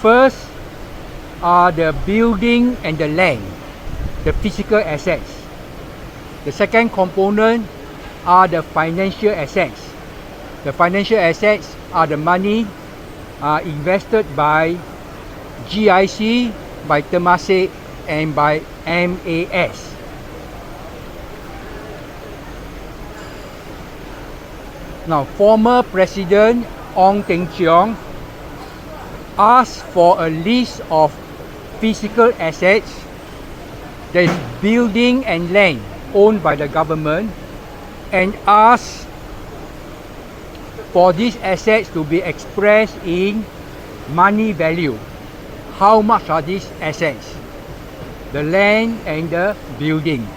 first are the building and the land, the physical assets. The second component are the financial assets. The financial assets are the money invested by GIC, by Temasek, and by MAS. Now, former President Ong Teng Cheong asked for a list of physical assets, that is building and land owned by the government, and asked for these assets to be expressed in money value. How much are these assets? The land and the building.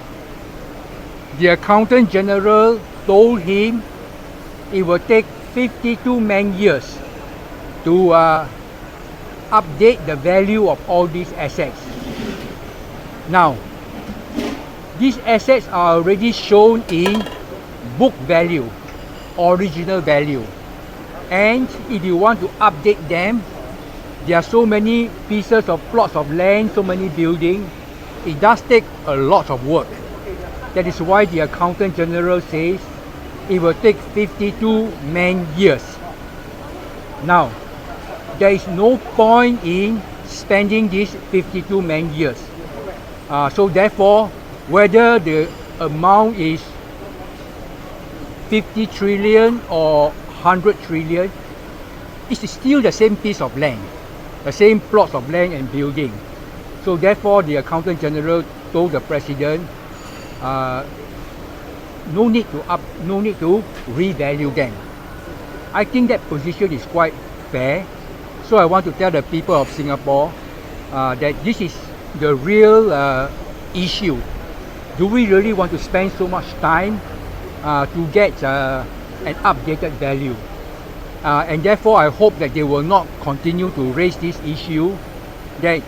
The Accountant General told him it will take 52 man-years to update the value of all these assets. Now, these assets are already shown in book value, original value. And if you want to update them, there are so many pieces of plots of land, so many buildings. It does take a lot of work. That is why the Accountant General says it will take 52 man-years. Now, there is no point in spending these 52 man-years. So therefore, whether the amount is 50 trillion or 100 trillion, it's still the same piece of land, the same plots of land and building. So therefore, the Accountant General told the President, no need to revalue them. I think that position is quite fair. So I want to tell the people of Singapore that this is the real issue. Do we really want to spend so much time to get an updated value? And therefore, I hope that they will not continue to raise this issue that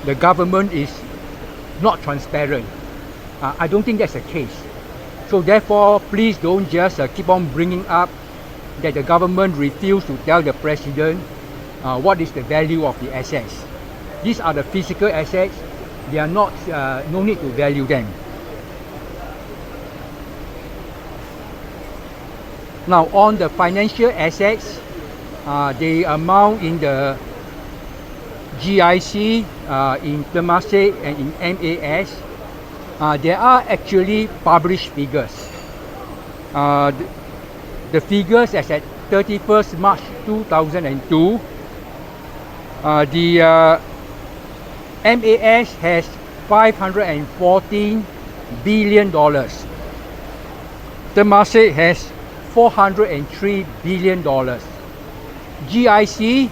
the government is not transparent. I don't think that's the case. So therefore, please don't just keep on bringing up that the government refused to tell the President what is the value of the assets. These are the physical assets. They are not, no need to value them. Now, on the financial assets, the amount in the GIC, in Temasek, and in MAS, there are actually published figures. The figures as at 31st March 2002, the MAS has $514 billion. Temasek has $403 billion. GIC,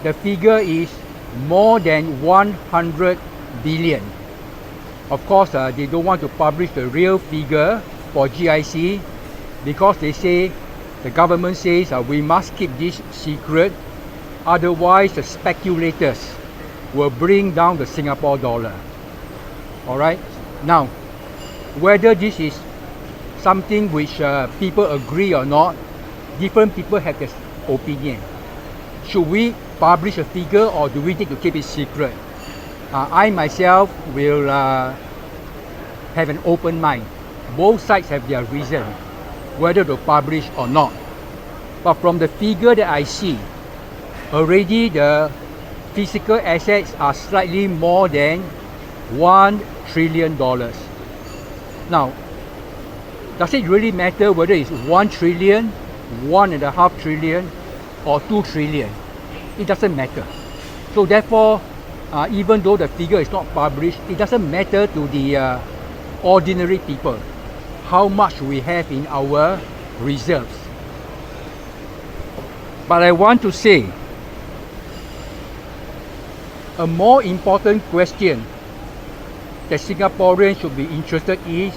the figure is more than 100 billion. Of course, they don't want to publish the real figure for GIC because they say, the government says we must keep this secret, otherwise the speculators will bring down the Singapore dollar. Alright, now whether this is something which people agree or not, different people have their opinion. Should we publish a figure or do we need to keep it secret? I myself will have an open mind. Both sides have their reason whether to publish or not. But from the figure that I see, already the physical assets are slightly more than $1 trillion. Now, does it really matter whether it's 1 trillion, 1.5 trillion, or 2 trillion? It doesn't matter. So therefore, even though the figure is not published, it doesn't matter to the ordinary people how much we have in our reserves. But I want to say, a more important question that Singaporeans should be interested in is,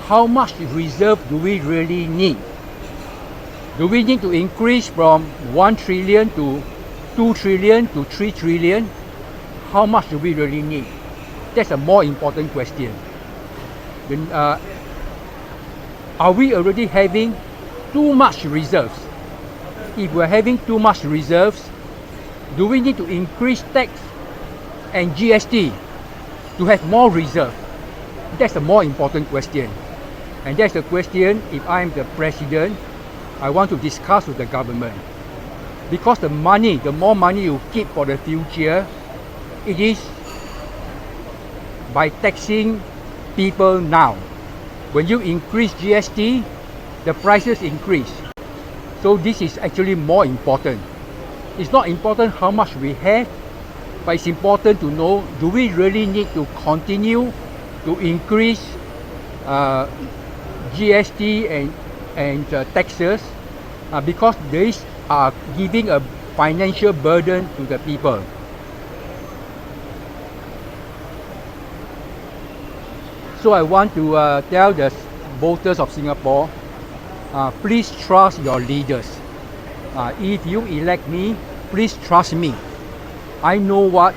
how much reserve do we really need? Do we need to increase from 1 trillion to 2 trillion to 3 trillion? How much do we really need? That's a more important question. Then, are we already having too much reserves? If we're having too much reserves, Do we need to increase tax and GST to have more reserve? That's the more important question. And that's the question, if I'm the president, I want to discuss with the government. Because the money, the more money you keep for the future, it is by taxing people now. When you increase GST, the prices increase. So this is actually more important. It's not important how much we have, but it's important to know, do we really need to continue to increase GST and taxes because these are giving a financial burden to the people. So I want to tell the voters of Singapore, please trust your leaders. If you elect me, please trust me. I know what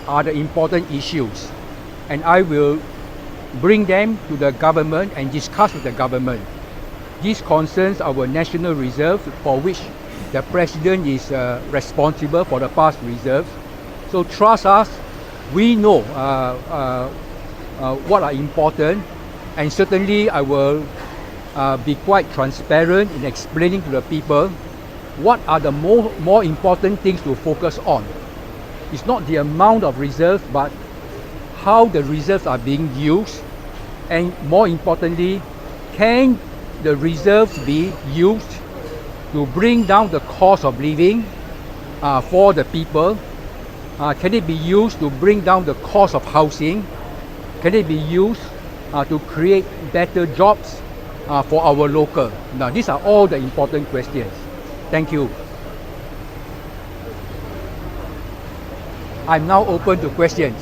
are the important issues, and I will bring them to the government and discuss with the government. This concerns our national reserve, for which the president is responsible for the past reserves. So trust us. We know what are important, and certainly I will be quite transparent in explaining to the people what are the more important things to focus on. It's not the amount of reserves, but how the reserves are being used, and more importantly, can the reserves be used to bring down the cost of living for the people? Can it be used to bring down the cost of housing? Can it be used to create better jobs for our local? Now, these are all the important questions. Thank you. I'm now open to questions.